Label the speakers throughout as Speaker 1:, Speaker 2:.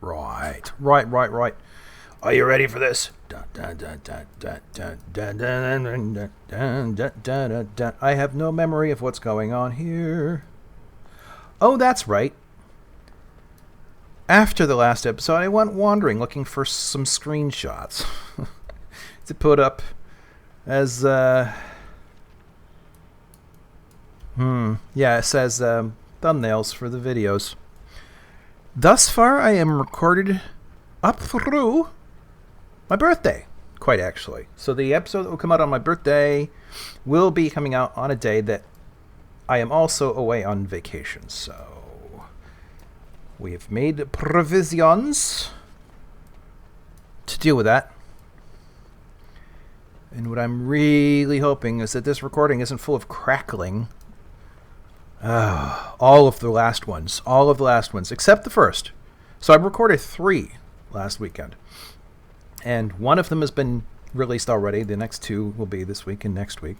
Speaker 1: Right. Are you ready for this? I have no memory of what's going on here. Oh, that's right. After the last episode, I went wandering looking for some screenshots to put up as, it says thumbnails for the videos. Thus far, I am recorded up through my birthday, quite actually. So the episode that will come out on my birthday will be coming out on a day that I am also away on vacation. So we have made provisions to deal with that. And what I'm really hoping is that this recording isn't full of crackling. All of the last ones, except the first. So I recorded 3 last weekend. And one of them has been released already. The next 2 will be this week and next week.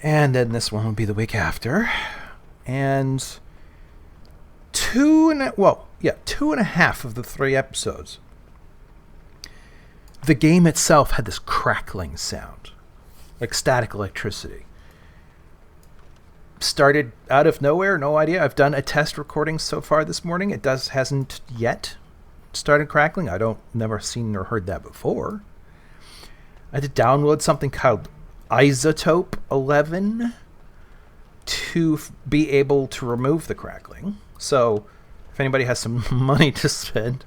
Speaker 1: And then this one will be the week after. And 2.5 of the 3 episodes, the game itself had this crackling sound, like static electricity. Started out of nowhere, no idea. I've done a test recording so far this morning. It hasn't yet started crackling. Never seen or heard that before. I had to download something called Isotope 11 to be able to remove the crackling. So if anybody has some money to spend,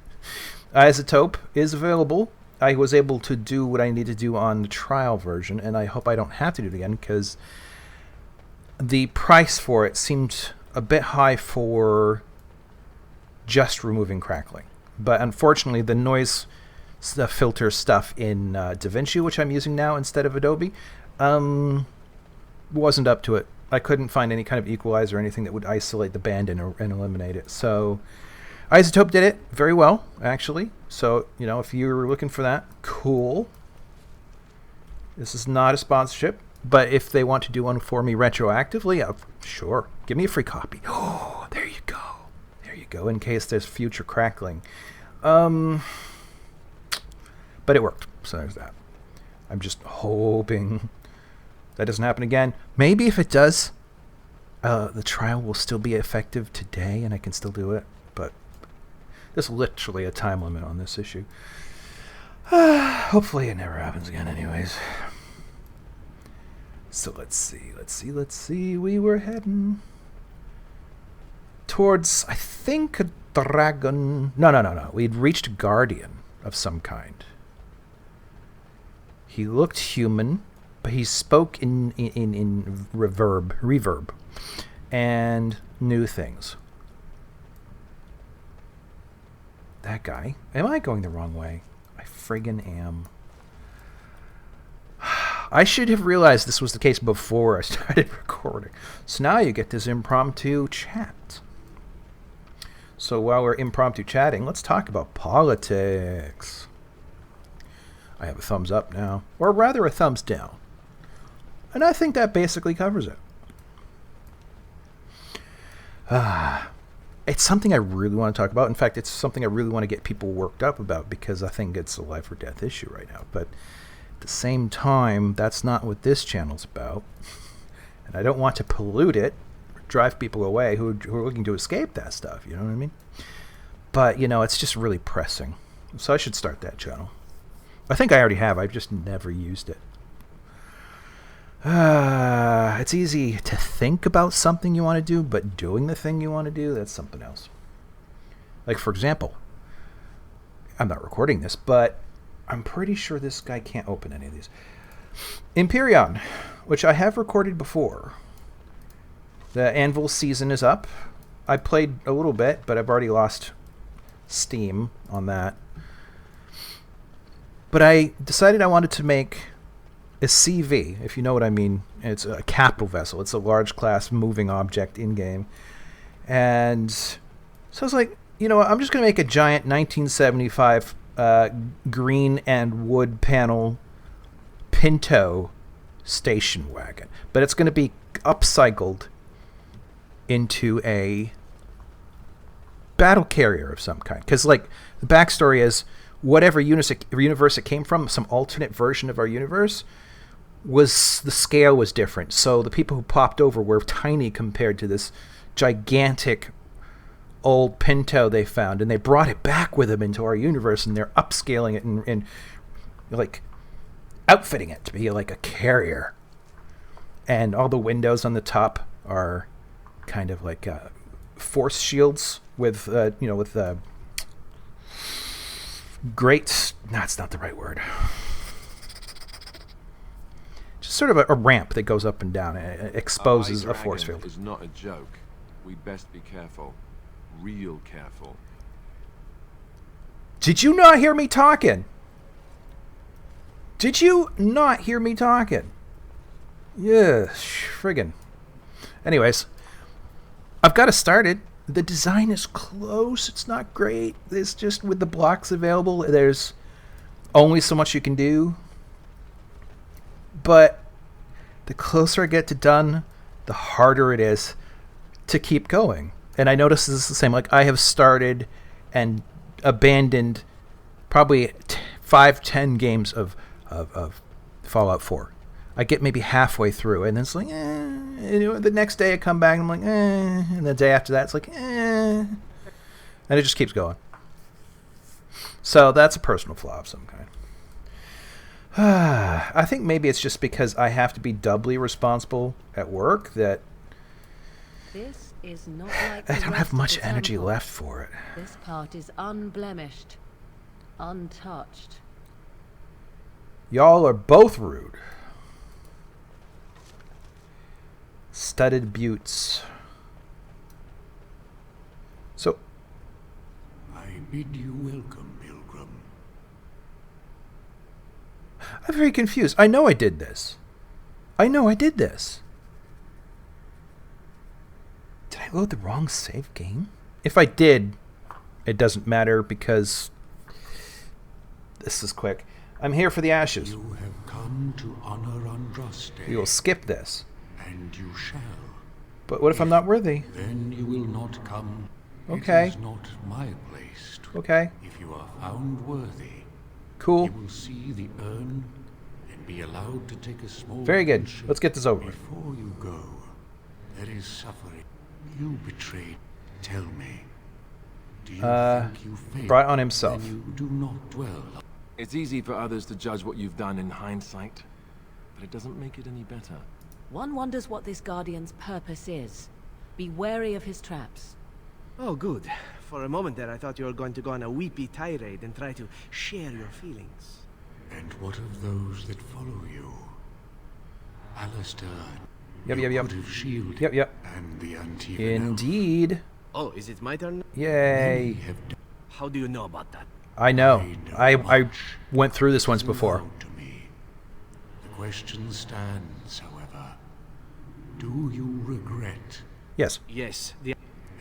Speaker 1: Isotope is available. I was able to do what I need to do on the trial version, and I hope I don't have to do it again, because the price for it seemed a bit high for just removing crackling. But unfortunately, the noise filter stuff in DaVinci, which I'm using now instead of Adobe, wasn't up to it. I couldn't find any kind of equalizer or anything that would isolate the band and eliminate it. So Isotope did it very well, actually. So, if you're looking for that, cool. This is not a sponsorship. But if they want to do one for me retroactively, sure. Give me a free copy. Oh, there you go. In case there's future crackling. But it worked. So there's that. I'm just hoping that doesn't happen again. Maybe if it does, the trial will still be effective today and I can still do it. But there's literally a time limit on this issue. Hopefully it never happens again anyways. So let's see. We were heading towards, I think, a dragon. No. We'd reached a guardian of some kind. He looked human, but he spoke in reverb, and knew things. That guy. Am I going the wrong way? I friggin' am. I should have realized this was the case before I started recording. So now you get this impromptu chat. So while we're impromptu chatting, let's talk about politics. I have a thumbs up now, or rather a thumbs down. And I think that basically covers it. It's something I really want to talk about. In fact, it's something I really want to get people worked up about, because I think it's a life or death issue right now. But at the same time, that's not what this channel's about. And I don't want to pollute it, or drive people away who are looking to escape that stuff, you know what I mean? But, it's just really pressing. So I should start that channel. I think I already have. I've just never used it. It's easy to think about something you want to do, but doing the thing you want to do, that's something else. Like, for example, I'm not recording this, but I'm pretty sure this guy can't open any of these. Imperion, which I have recorded before. The Anvil season is up. I played a little bit, but I've already lost steam on that. But I decided I wanted to make a CV, if you know what I mean. It's a capital vessel. It's a large class moving object in-game. And so I was like, I'm just going to make a giant 1975 green and wood panel Pinto station wagon. But it's going to be upcycled into a battle carrier of some kind. Because, like, the backstory is whatever universe it came from, some alternate version of our universe, the scale was different. So the people who popped over were tiny compared to this gigantic old Pinto they found, and they brought it back with them into our universe, and they're upscaling it and like outfitting it to be like a carrier. And all the windows on the top are kind of like force shields with great. No, it's not the right word. Just sort of a ramp that goes up and down and it exposes a force field.
Speaker 2: Is not a joke. We best be careful. Real careful.
Speaker 1: Did you not hear me talking? Did you not hear me talking? Yeah, friggin'. Anyways, I've got it started. The design is close. It's not great. It's just with the blocks available, there's only so much you can do. But the closer I get to done, the harder it is to keep going. And I notice this is the same. Like, I have started and abandoned probably 5-10 games of Fallout 4. I get maybe halfway through, and then it's like, the next day I come back, and I'm like, and the day after that, it's like, and it just keeps going. So that's a personal flaw of some kind. I think maybe it's just because I have to be doubly responsible at work that
Speaker 3: this is not like
Speaker 1: I don't have much energy left for it.
Speaker 3: This part is unblemished, untouched.
Speaker 1: Y'all are both rude. Studded buttes. So
Speaker 4: I bid you welcome, Pilgrim.
Speaker 1: I'm very confused. I know I did this. Did I load the wrong save game? If I did, it doesn't matter because this is quick. I'm here for the ashes.
Speaker 4: You have come to honor Andraste.
Speaker 1: We will skip this.
Speaker 4: And you shall.
Speaker 1: But what if I'm not worthy?
Speaker 4: Then you will not come.
Speaker 1: Okay.
Speaker 4: It is not my place to.
Speaker 1: Okay.
Speaker 4: If you are found worthy,
Speaker 1: Cool.
Speaker 4: you will see the urn and be allowed to take a small.
Speaker 1: Very good.
Speaker 4: handshake.
Speaker 1: Let's get this over with.
Speaker 4: Before you go, there is suffering. You betrayed. Tell me. Do you think you failed?
Speaker 1: Brought on himself.
Speaker 4: Then you do not dwell.
Speaker 2: It's easy for others to judge what you've done in hindsight, but it doesn't make it any better.
Speaker 3: One wonders what this Guardian's purpose is. Be wary of his traps.
Speaker 5: Oh, good. For a moment there, I thought you were going to go on a weepy tirade and try to share your feelings.
Speaker 4: And what of those that follow you? Alistair.
Speaker 1: Yep.
Speaker 4: Of Shield.
Speaker 1: Yep.
Speaker 4: And the Antifa.
Speaker 1: Indeed.
Speaker 5: Oh, is it my turn?
Speaker 1: Yay.
Speaker 5: How do you know about that?
Speaker 1: I know. I went through this once before.
Speaker 4: To me. The question stands, however. Do you regret?
Speaker 1: Yes.
Speaker 5: Yes.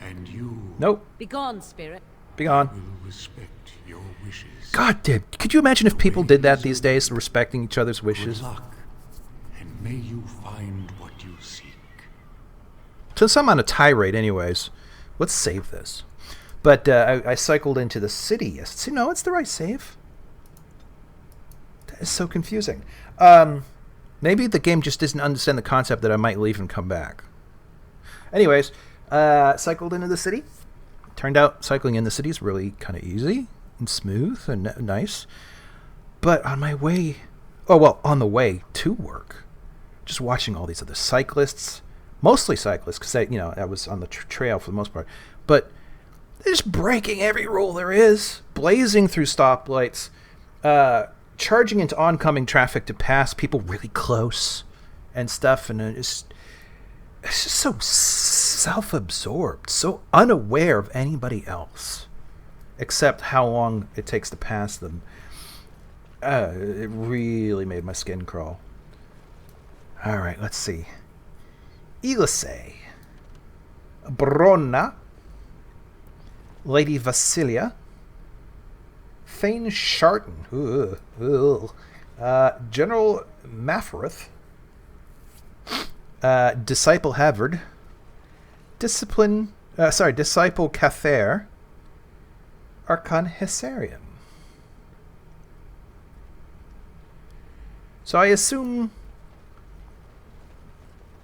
Speaker 4: And you
Speaker 1: Nope.
Speaker 3: Begone, spirit.
Speaker 1: Be gone.
Speaker 4: will respect your wishes.
Speaker 1: God damn. Could you imagine if people did that these days, respecting each other's wishes?
Speaker 4: Good luck, and may you find what you seek.
Speaker 1: Since I'm on a tirade anyways, let's save this. But I cycled into the city. Yes. No, it's the right save. That is so confusing. Maybe the game just doesn't understand the concept that I might leave and come back. Anyways, cycled into the city. Turned out cycling in the city is really kind of easy and smooth and nice. But on my way, on the way to work, just watching all these other cyclists, mostly cyclists, because I was on the trail for the most part, but they're just breaking every rule there is, blazing through stoplights, charging into oncoming traffic to pass people really close and stuff, and it's just so self-absorbed, so unaware of anybody else, except how long it takes to pass them. It really made my skin crawl. All right, let's see. Ilse, Bronna, Lady Vasilia, Thane Sharton, General Mafrith, Disciple Havard, Disciple Cather, Archon Hessarian. So I assume...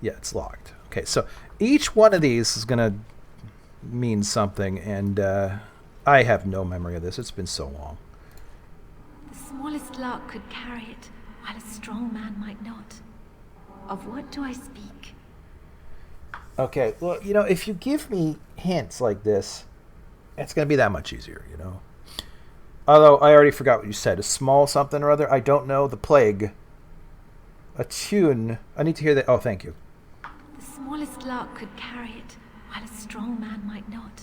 Speaker 1: Yeah, it's locked. Okay, so each one of these is going to mean something, and I have no memory of this. It's been so long.
Speaker 6: The smallest lark could carry it, while a strong man might not. Of what do I speak?
Speaker 1: Okay, well, if you give me hints like this, it's going to be that much easier, Although, I already forgot what you said. A small something or other? I don't know. The plague. A tune. I need to hear that. Oh, thank you.
Speaker 6: The smallest lark could carry it, while a strong man might not.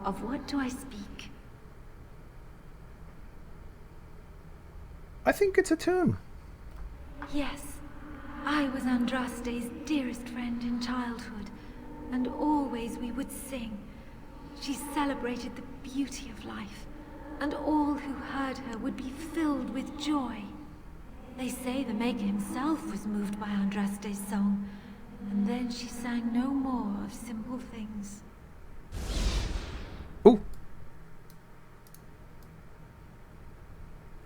Speaker 6: Of what do I speak?
Speaker 1: I think it's a tune.
Speaker 6: Yes, I was Andraste's dearest friend in childhood, and always we would sing. She celebrated the beauty of life, and all who heard her would be filled with joy. They say the Maker himself was moved by Andraste's song, and then she sang no more of simple things.
Speaker 1: Ooh.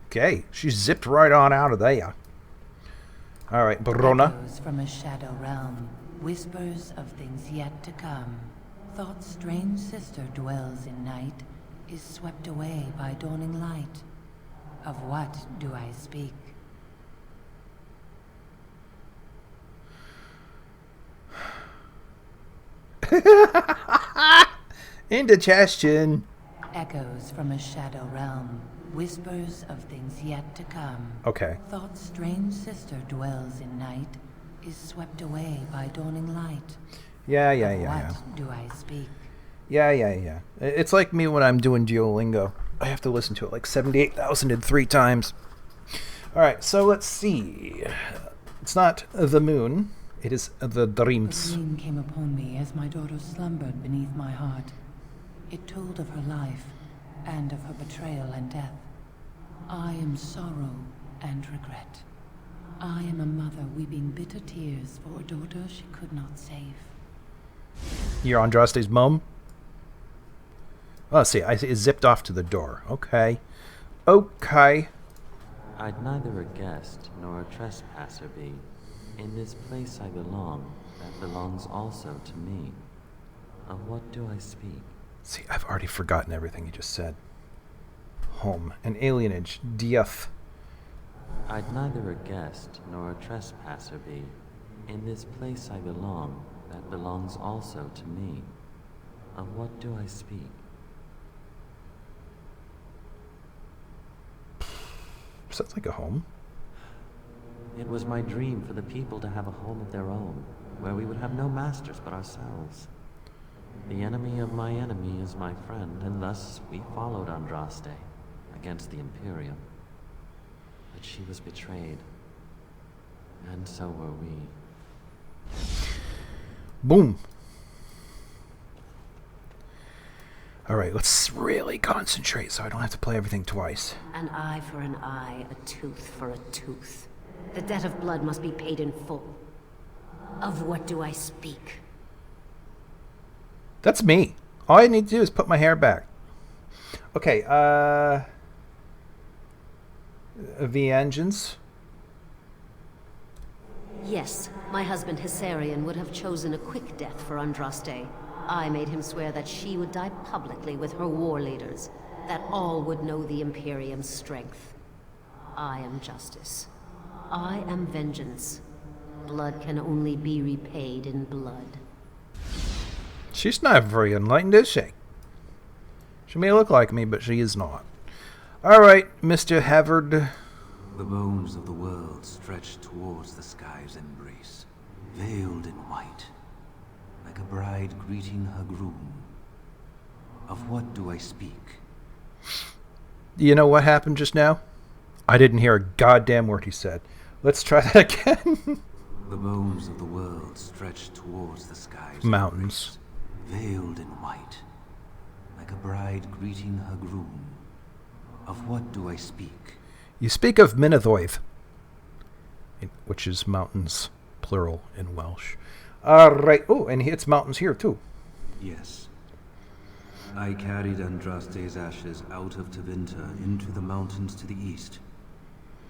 Speaker 1: Okay, she zipped right on out of there. All right, Brona.
Speaker 7: Echoes from a shadow realm, whispers of things yet to come. Thought's strange sister dwells in night, is swept away by dawning light. Of what do I speak?
Speaker 1: Indigestion.
Speaker 7: Echoes from a shadow realm, whispers of things yet to come.
Speaker 1: Okay.
Speaker 7: Thought's strange sister dwells in night, is swept away by dawning light.
Speaker 1: Yeah.
Speaker 7: What do I speak?
Speaker 1: Yeah. It's like me when I'm doing Duolingo. I have to listen to it like 78,003 times. All right, so let's see. It's not the moon. It is the
Speaker 7: A
Speaker 1: dreams.
Speaker 7: dream came upon me as my daughter slumbered beneath my heart. It told of her life, and of her betrayal and death. I am sorrow and regret. I am a mother weeping bitter tears for a daughter she could not save.
Speaker 1: You're Andraste's mom? Oh, let's see. I see it zipped off to the door. Okay.
Speaker 8: I'd neither a guest nor a trespasser be. In this place I belong, that belongs also to me. Of what do I speak?
Speaker 1: See, I've already forgotten everything you just said. Home, an alienage, death.
Speaker 8: I'd neither a guest nor a trespasser be. In this place I belong, that belongs also to me. Of what do I speak?
Speaker 1: Sounds like a home.
Speaker 8: It was my dream for the people to have a home of their own, where we would have no masters but ourselves. The enemy of my enemy is my friend, and thus we followed Andraste against the Imperium. But she was betrayed, and so were we.
Speaker 1: Boom. All right, let's really concentrate so I don't have to play everything twice.
Speaker 3: An eye for an eye, a tooth for a tooth. The debt of blood must be paid in full. Of what do I speak?
Speaker 1: That's me. All I need to do is put my hair back. Okay, the engines.
Speaker 3: Yes, my husband Hessarian would have chosen a quick death for Andraste. I made him swear that she would die publicly with her war leaders, that all would know the Imperium's strength. I am justice. I am vengeance. Blood can only be repaid in blood.
Speaker 1: She's not very enlightened, is she? She may look like me, but she is not. All right, Mr. Havard.
Speaker 4: The bones of the world stretch towards the sky's embrace, veiled in white, like a bride greeting her groom. Of what do I speak?
Speaker 1: You know what happened just now? I didn't hear a goddamn word he said. Let's try that again.
Speaker 4: The bones of the world stretch towards the sky's
Speaker 1: Mountains.
Speaker 4: embrace, veiled in white, like a bride greeting her groom. Of what do I speak?
Speaker 1: You speak of Mynyddoedd, which is mountains, plural in Welsh. All right. Oh, and it's mountains here, too.
Speaker 4: Yes. I carried Andraste's ashes out of Tevinter into the mountains to the east,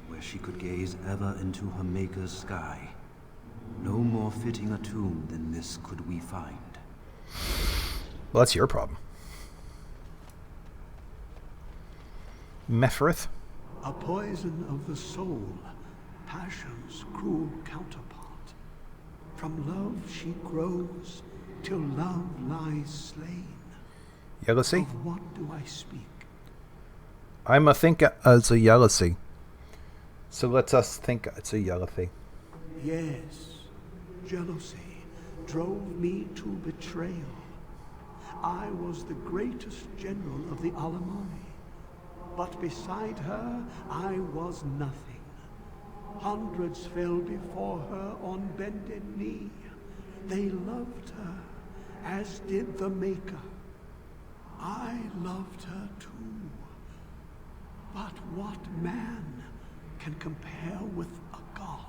Speaker 4: where she could gaze ever into her Maker's sky. No more fitting a tomb than this could we find.
Speaker 1: Well, that's your problem. Mephorith?
Speaker 9: A poison of the soul, passion's cruel counterpart. From love she grows, till love lies slain.
Speaker 1: Jealousy?
Speaker 9: Of what do I speak?
Speaker 1: I'm a think as a jealousy. So let's us think it's a jealousy.
Speaker 9: Yes, jealousy drove me to betrayal. I was the greatest general of the Alemanni, but beside her I was nothing. Hundreds fell before her on bended knee. They loved her, as did the Maker. I loved her too. But what man can compare with a god?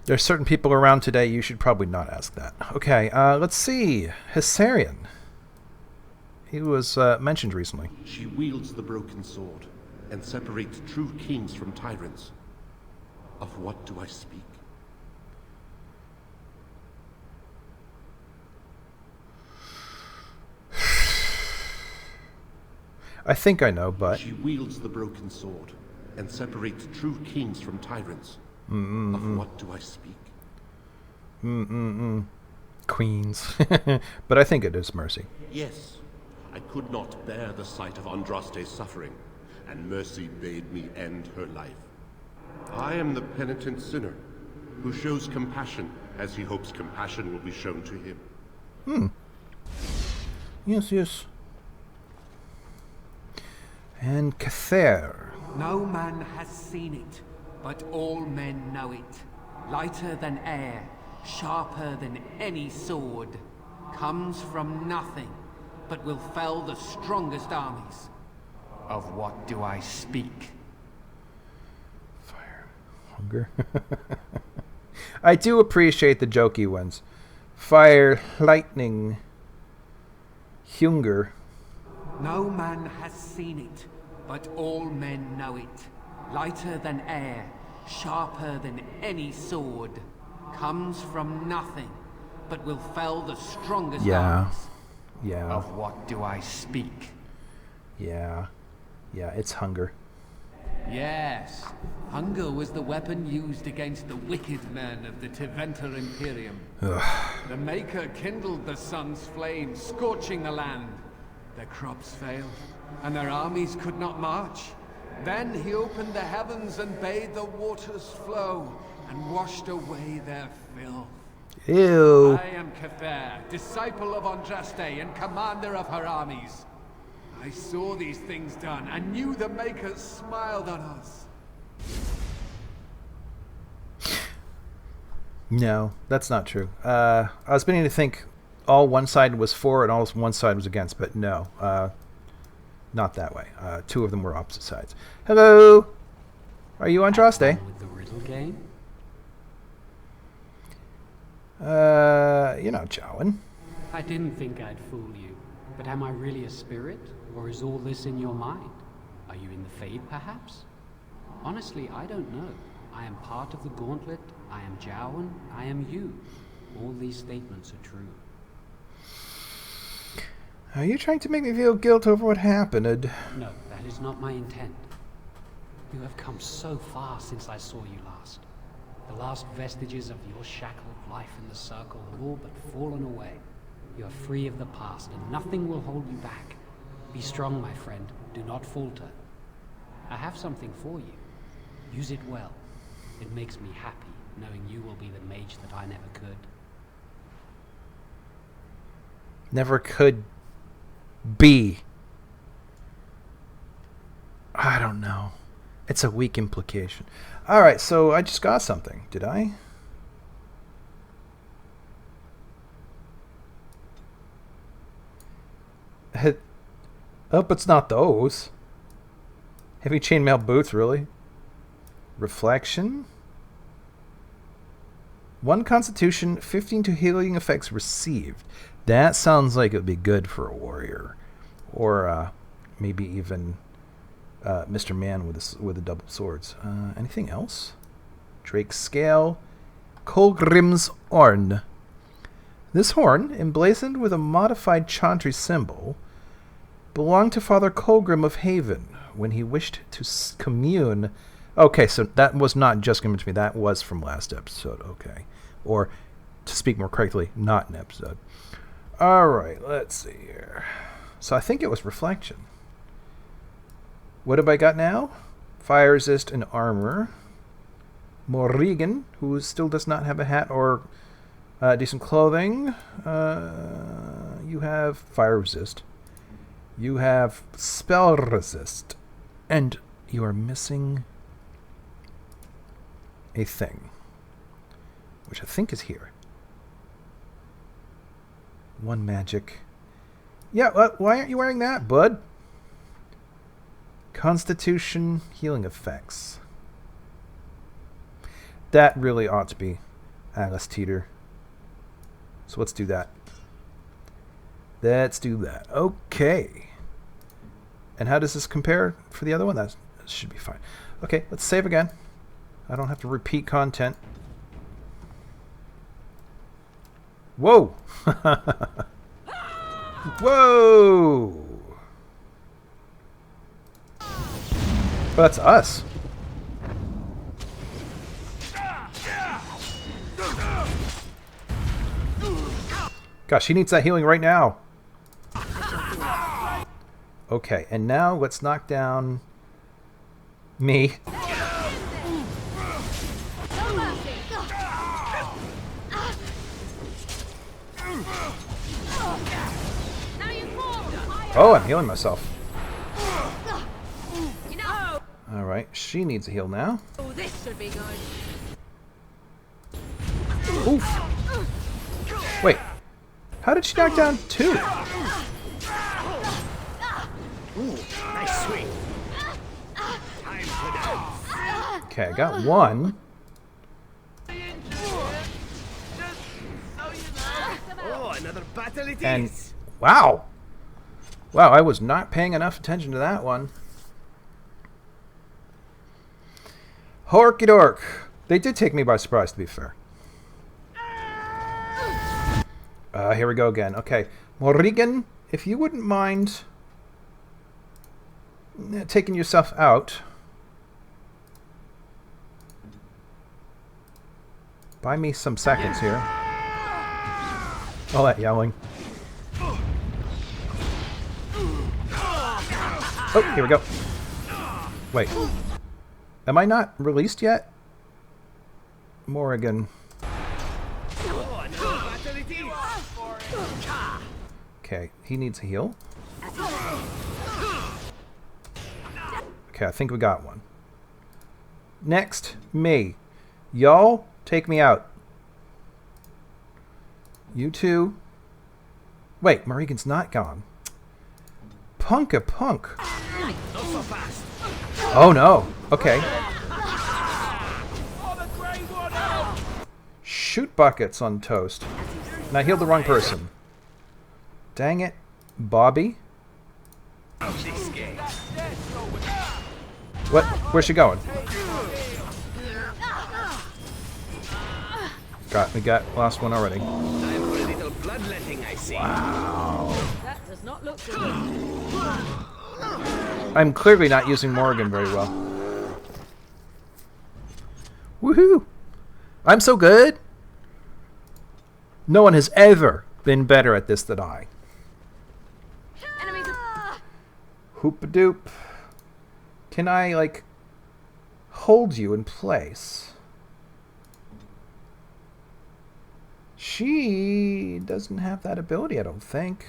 Speaker 1: There's certain people around today, you should probably not ask that. Okay, let's see. Hysarian. He was mentioned recently.
Speaker 10: She wields the broken sword and separates true kings from tyrants. Of what do I speak?
Speaker 1: I think I know, but...
Speaker 10: She wields the broken sword and separates true kings from tyrants. Of what do I speak?
Speaker 1: Queens. But I think it is Mercy.
Speaker 10: Yes, I could not bear the sight of Andraste's suffering, and Mercy bade me end her life. I am the penitent sinner, who shows compassion as he hopes compassion will be shown to him.
Speaker 1: Yes, yes. And Cather.
Speaker 11: No man has seen it, but all men know it. Lighter than air, sharper than any sword. Comes from nothing, but will fell the strongest armies. Of what do I speak?
Speaker 1: Fire. Hunger. I do appreciate the jokey ones. Fire, lightning, hunger.
Speaker 11: No man has seen it, but all men know it. Lighter than air, sharper than any sword. Comes from nothing, but will fell the strongest armies.
Speaker 1: Yeah.
Speaker 11: Of what do I speak?
Speaker 1: Yeah, it's hunger.
Speaker 11: Yes, hunger was the weapon used against the wicked men of the Tevinter Imperium. The Maker kindled the sun's flame, scorching the land. Their crops failed, and their armies could not march. Then he opened the heavens and bade the waters flow, and washed away their filth.
Speaker 1: Ew.
Speaker 11: I am Cather, disciple of Andraste and commander of her armies. I saw these things done and knew the Makers smiled on us.
Speaker 1: No, that's not true. I was beginning to think all one side was for and all one side was against, but no, not that way. Two of them were opposite sides. Hello, are you Andraste?
Speaker 12: With the riddle game?
Speaker 1: You're not Jowan.
Speaker 12: I didn't think I'd fool you, but am I really a spirit, or is all this in your mind? Are you in the Fade, perhaps? Honestly, I don't know. I am part of the Gauntlet, I am Jowan, I am you. All these statements are true.
Speaker 1: Are you trying to make me feel guilt over what happened?
Speaker 12: No, that is not my intent. You have come so far since I saw you last. The last vestiges of your shackled life in the Circle have all but fallen away. You are free of the past, and nothing will hold you back. Be strong, my friend. Do not falter. I have something for you. Use it well. It makes me happy, knowing you will be the mage that I never could.
Speaker 1: Never could be. I don't know. It's a weak implication. Alright, so I just got something. Did I? Oh, it's not those. Heavy chainmail boots, really? Reflection? 1 constitution, 15 to healing effects received. That sounds like it would be good for a warrior. Or maybe even Mr. Man with the double swords. Anything else? Drake's Scale. Colgrim's Horn. This horn, emblazoned with a modified chantry symbol, belonged to Father Colgrim of Haven when he wished to commune. Okay, so that was not just given to me. That was from last episode. Okay. Or, to speak more correctly, not an episode. Alright, let's see here. So I think it was Reflection. What have I got now? Fire resist and armor. Morrigan, who still does not have a hat or decent clothing. You have fire resist. You have spell resist. And you are missing a thing, which I think is here. 1 magic. Yeah, why aren't you wearing that, bud? Constitution healing effects. That really ought to be Alice Teeter. So let's do that. Let's do that. Okay. And how does this compare for the other one? That should be fine. Okay, let's save again. I don't have to repeat content. Whoa! Whoa! Well, that's us. Gosh, he needs that healing right now. Okay, and now let's knock down me. Oh, I'm healing myself. Alright, she needs a heal now.
Speaker 13: This should be good.
Speaker 1: Oof. Wait. How did she knock down 2?
Speaker 5: Ooh, nice swing. Time to dance.
Speaker 1: Okay, I got 1.
Speaker 5: Oh, another battle it
Speaker 1: And
Speaker 5: is.
Speaker 1: wow. Wow, I was not paying enough attention to that one. Horky dork. They did take me by surprise, to be fair. Here we go again. Okay. Morrigan, if you wouldn't mind taking yourself out. Buy me some seconds here. All that yelling. Oh, here we go. Wait. Am I not released yet? Morrigan. Okay, he needs a heal. Okay, I think we got one. Next, me. Y'all, take me out. You two. Wait, Morrigan's not gone. Punk. Oh no. Okay. Shoot buckets on toast. And I healed the wrong person. Dang it. Bobby? What? Where's she going? We got last one already.
Speaker 5: Time for a little bloodletting, I see.
Speaker 1: Wow.
Speaker 13: That does not look good.
Speaker 1: I'm clearly not using Morrigan very well. Woohoo! I'm so good! No one has ever been better at this than I. Hoop-a-doop. Can I, like, hold you in place? She doesn't have that ability, I don't think.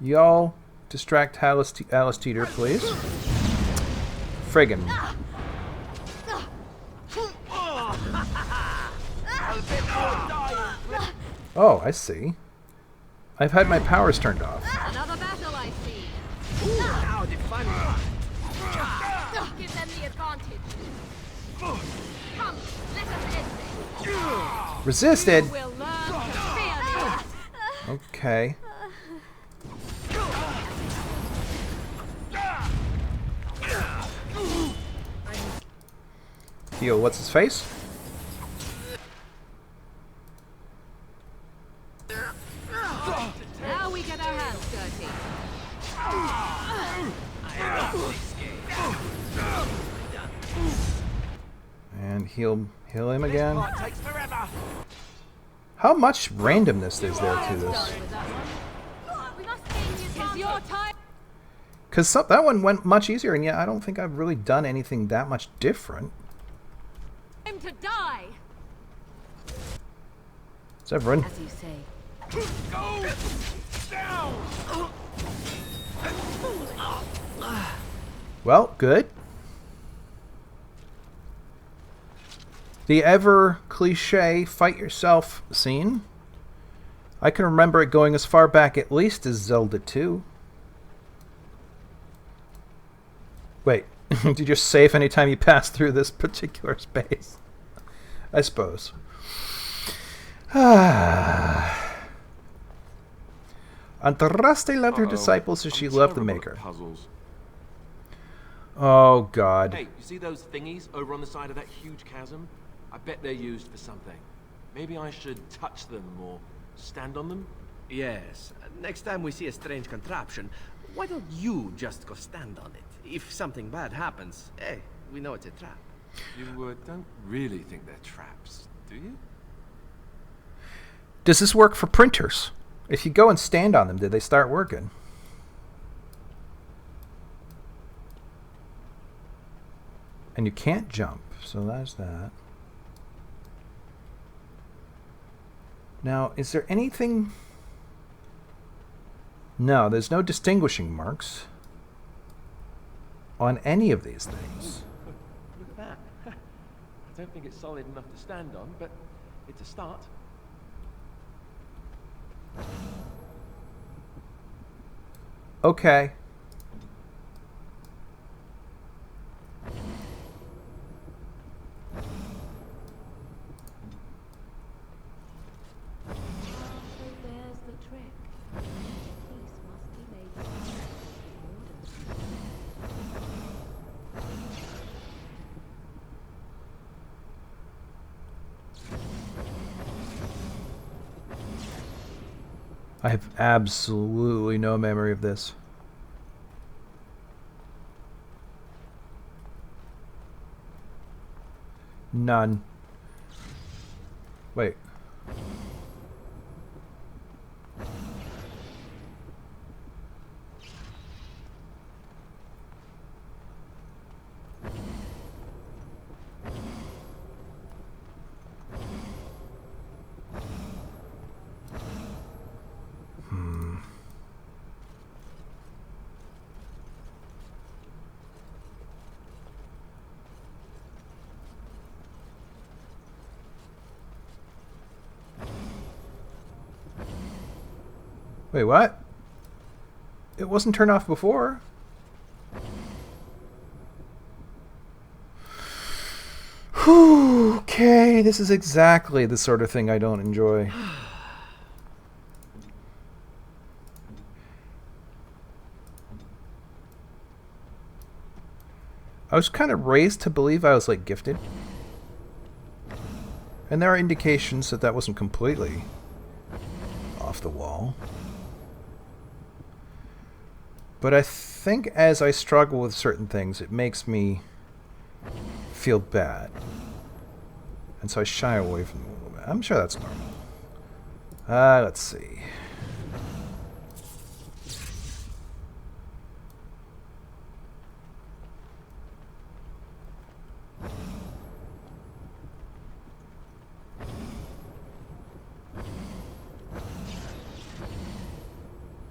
Speaker 1: Y'all, distract Alice Teeter, please. Friggin'. Oh, I see. I've had my powers turned off.
Speaker 13: Another battle, I see.
Speaker 5: Now the fun.
Speaker 13: Give them the advantage. Come
Speaker 1: Resisted?
Speaker 13: You will learn to fear me.
Speaker 1: Okay. Heal, what's his face?
Speaker 13: Now we get our hands dirty.
Speaker 1: And heal him again. How much randomness is there to this?
Speaker 13: It's your time.
Speaker 1: Because that one went much easier, and yet I don't think I've really done anything that much different.
Speaker 13: Time to die.
Speaker 1: Is everyone?
Speaker 13: As you say.
Speaker 5: Go down.
Speaker 1: Well, good. The ever cliche fight yourself scene. I can remember it going as far back at least as Zelda 2. Wait, did you just save anytime you pass through this particular space? I suppose. Andraste loved her disciples as she loved the Maker.
Speaker 2: Puzzles.
Speaker 1: Oh, God.
Speaker 2: Hey, you see those thingies over on the side of that huge chasm? I bet they're used for something. Maybe I should touch them or stand on them?
Speaker 5: Yes. Next time we see a strange contraption, why don't you just go stand on it? If something bad happens, hey, we know it's a trap.
Speaker 2: You don't really think they're traps, do you?
Speaker 1: Does this work for printers? If you go and stand on them, did they start working? And you can't jump, so that's that. Now, is there anything... No, there's no distinguishing marks on any of these things.
Speaker 2: Look at that. I don't think it's solid enough to stand on, but it's a start.
Speaker 1: Okay.
Speaker 3: There's the trick. Peace must be made.
Speaker 1: I have absolutely no memory of this. None. Wait. Wait, what? It wasn't turned off before. Whew, okay, this is exactly the sort of thing I don't enjoy. I was kind of raised to believe I was, like, gifted. And there are indications that that wasn't completely off the wall. But I think as I struggle with certain things, it makes me feel bad. And so I shy away from them a little bit. I'm sure that's normal. Let's see.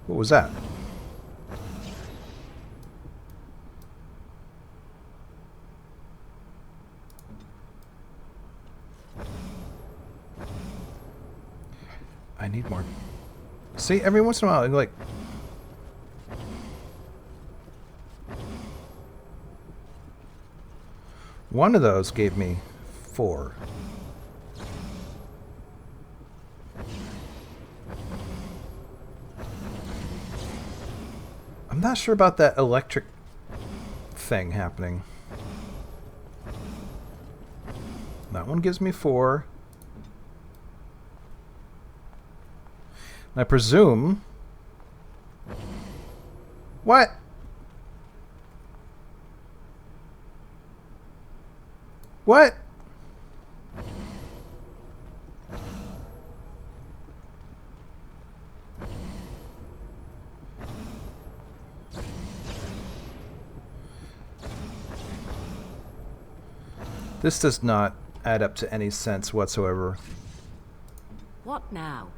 Speaker 1: What was that? I need more. See, every once in a while, like... One of those gave me 4. I'm not sure about that electric thing happening. That one gives me 4. And I presume... What? What? This does not add up to any sense whatsoever.
Speaker 13: What now?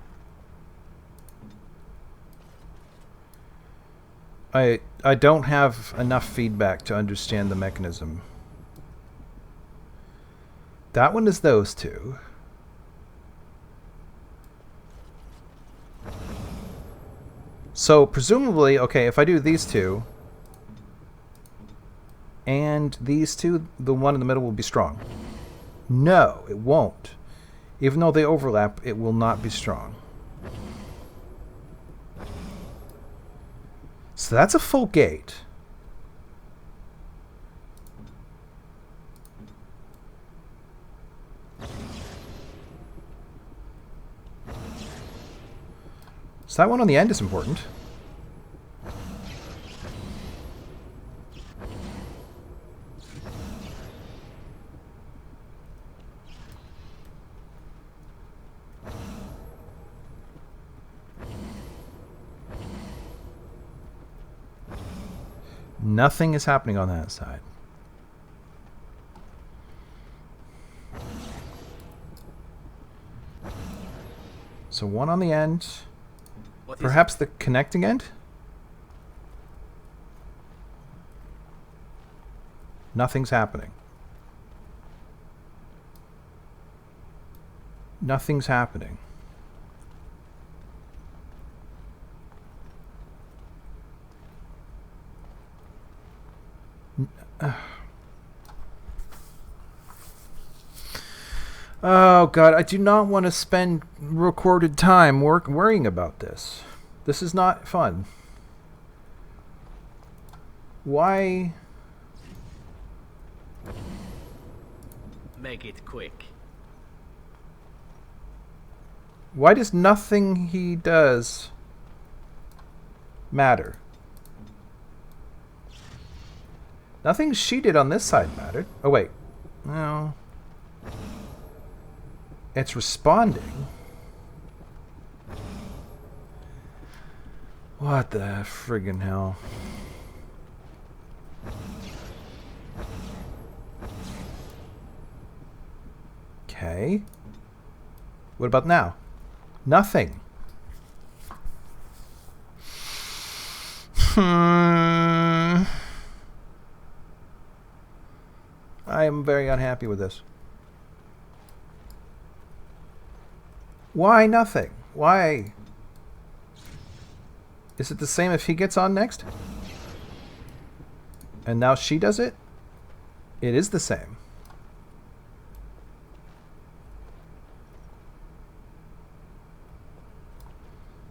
Speaker 1: I don't have enough feedback to understand the mechanism. That one is those two. So presumably, okay, if I do these two and these two, the one in the middle will be strong. No, it won't. Even though they overlap, it will not be strong. So that's a full gate. So that one on the end is important. Nothing is happening on that side. So one on the end. Perhaps the connecting end? Nothing's happening. Nothing's happening. Oh God, I do not want to spend recorded time worrying about this. This is not fun. Why?
Speaker 5: Make it quick.
Speaker 1: Why does nothing he does matter? Nothing she did on this side mattered. Oh wait. No. It's responding. What the friggin' hell? Okay. What about now? Nothing. I am very unhappy with this. Why nothing? Why? Is it the same if he gets on next? And now she does it? It is the same.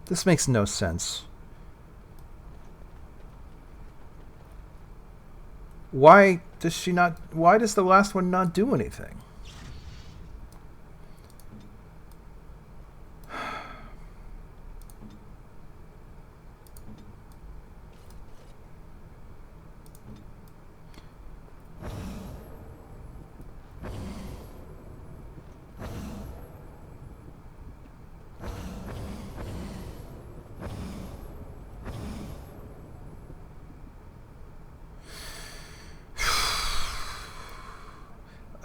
Speaker 1: This makes no sense. Why does she not... Why does the last one not do anything?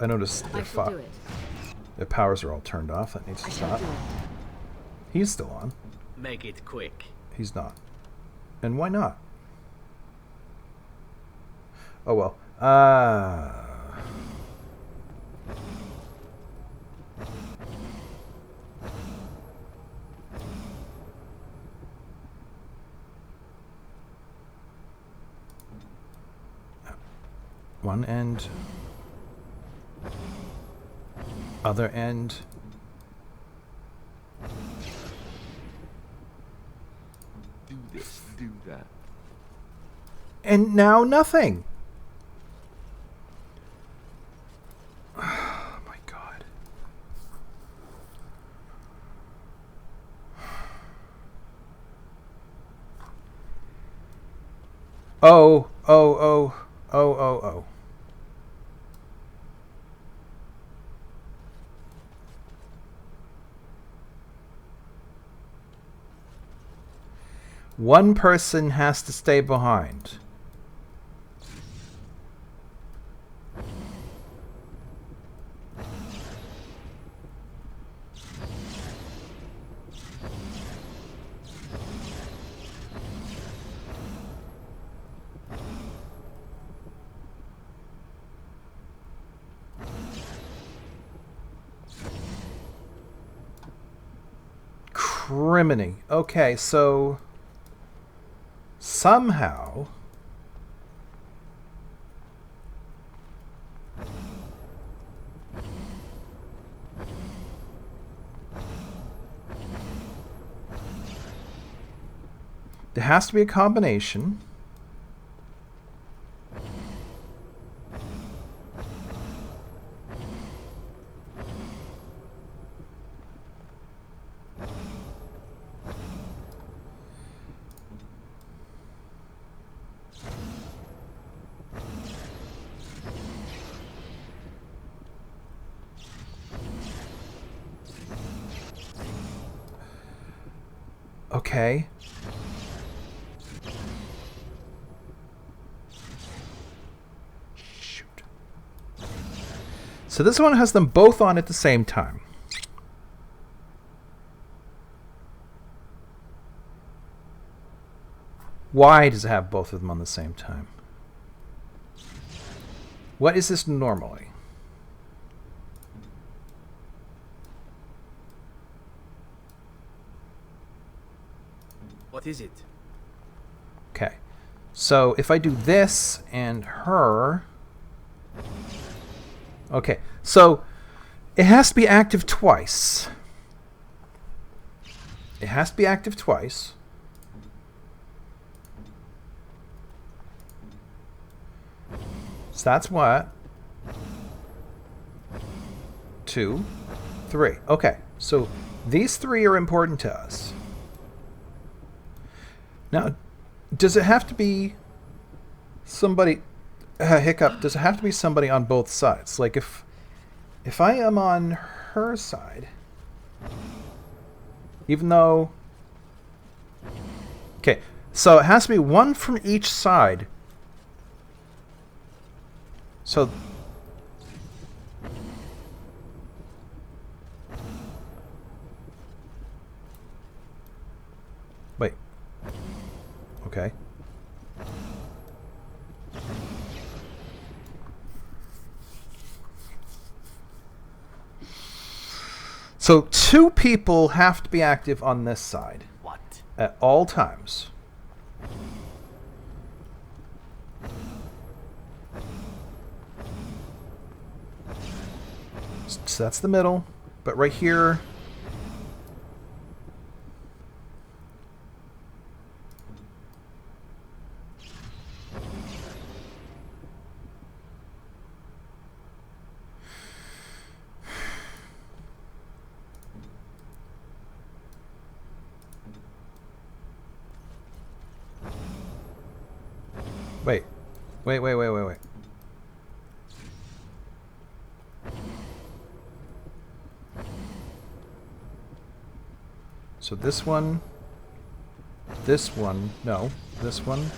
Speaker 1: I noticed the powers are all turned off. That needs to stop. He's still on.
Speaker 5: Make it quick.
Speaker 1: He's not. And why not? Oh well. One end. Other end.
Speaker 2: Do this, do that.
Speaker 1: And now nothing. Oh, oh, oh, oh, oh, oh. One person has to stay behind. Criminy. Okay, so somehow there has to be a combination. Okay. Shoot. So this one has them both on at the same time. Why does it have both of them on the same time? What is this normally?
Speaker 5: What is it?
Speaker 1: Okay. So if I do this and her... Okay. So it has to be active twice. It has to be active twice. So that's what? 2, 3. Okay. So these three are important to us. Now, does it have to be somebody... hiccup. Does it have to be somebody on both sides? Like, if I am on her side, even though... Okay, so it has to be one from each side. So... Wait. Okay. So 2 people have to be active on this side.
Speaker 5: What?
Speaker 1: At all times. So that's the middle. But right here... Wait. So this one, no, this one.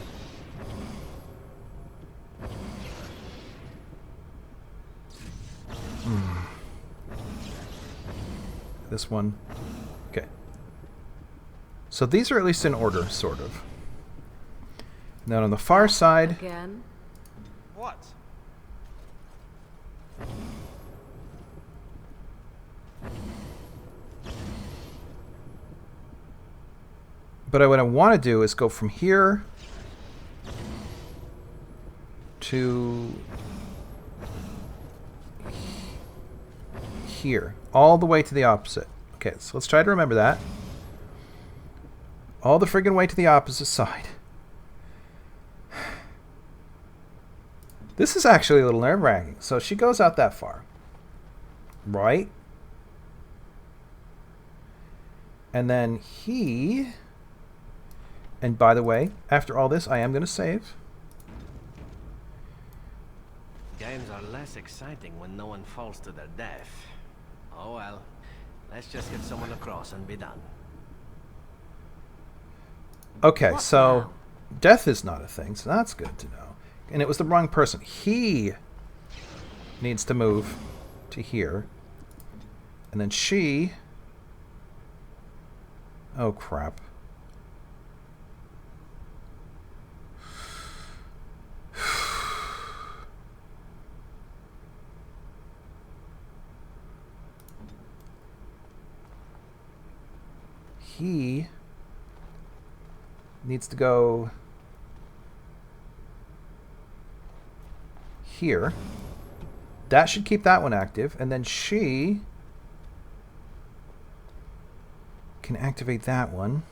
Speaker 1: This one. Okay. So these are at least in order, sort of. Now on the far side...
Speaker 13: Again?
Speaker 5: What?
Speaker 1: But what I want to do is go from here to here, all the way to the opposite. Okay, so let's try to remember that. All the friggin' way to the opposite side. This is actually a little nerve-wracking. So she goes out that far. Right? And then he... And by the way, after all this, I am going to save.
Speaker 5: Games are less exciting when no one falls to their death. Oh well. Let's just get someone across and be done.
Speaker 1: Okay,
Speaker 13: What
Speaker 1: so
Speaker 13: now?
Speaker 1: death is not a thing, so that's good to know. And it was the wrong person. He needs to move to here. And then she... Oh, crap. He needs to go here. That should keep that one active. And then she can activate that one.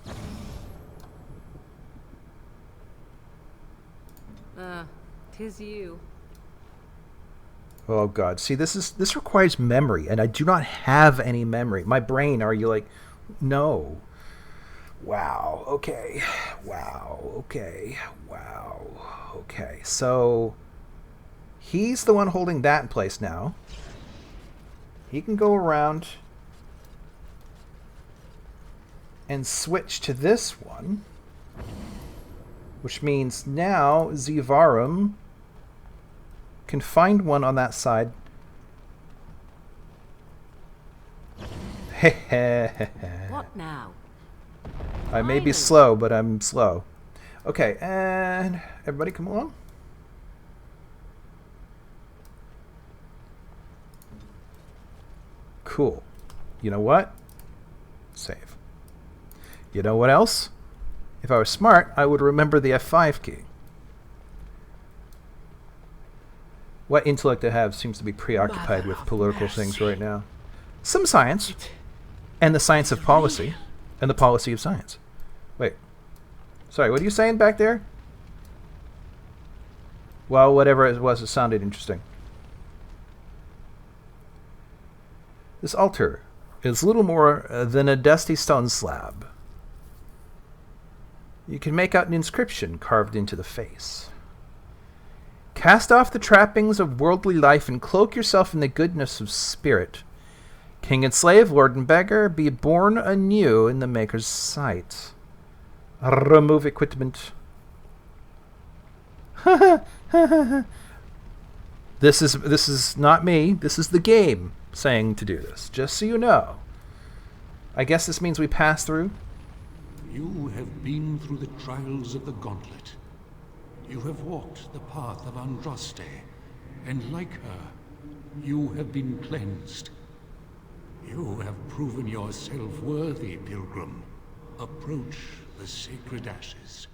Speaker 13: Tis you.
Speaker 1: Oh god. See, this requires memory, and I do not have any memory. My brain, are you like, no. Wow. Okay. Wow. Okay. Wow. Okay. So he's the one holding that in place now. He can go around and switch to this one, which means now Zivarum can find one on that side.
Speaker 13: What now?
Speaker 1: I may be slow, but I'm slow. Okay, and everybody come along. Cool. You know what? Save. You know what else? If I was smart, I would remember the F5 key. What intellect I have seems to be preoccupied with political things right now. Some science. And the science of policy. And the policy of science. Wait. Sorry, what are you saying back there? Well, whatever it was, it sounded interesting. This altar is little more than a dusty stone slab. You can make out an inscription carved into the face. Cast off the trappings of worldly life and cloak yourself in the goodness of spirit. King and slave, lord and beggar, be born anew in the Maker's sight. Remove equipment. This is not me. This is the game saying to do this. Just so you know. I guess this means we pass through.
Speaker 14: You have been through the trials of the Gauntlet. You have walked the path of Andraste, and like her, you have been cleansed. You have proven yourself worthy, pilgrim. Approach the sacred ashes.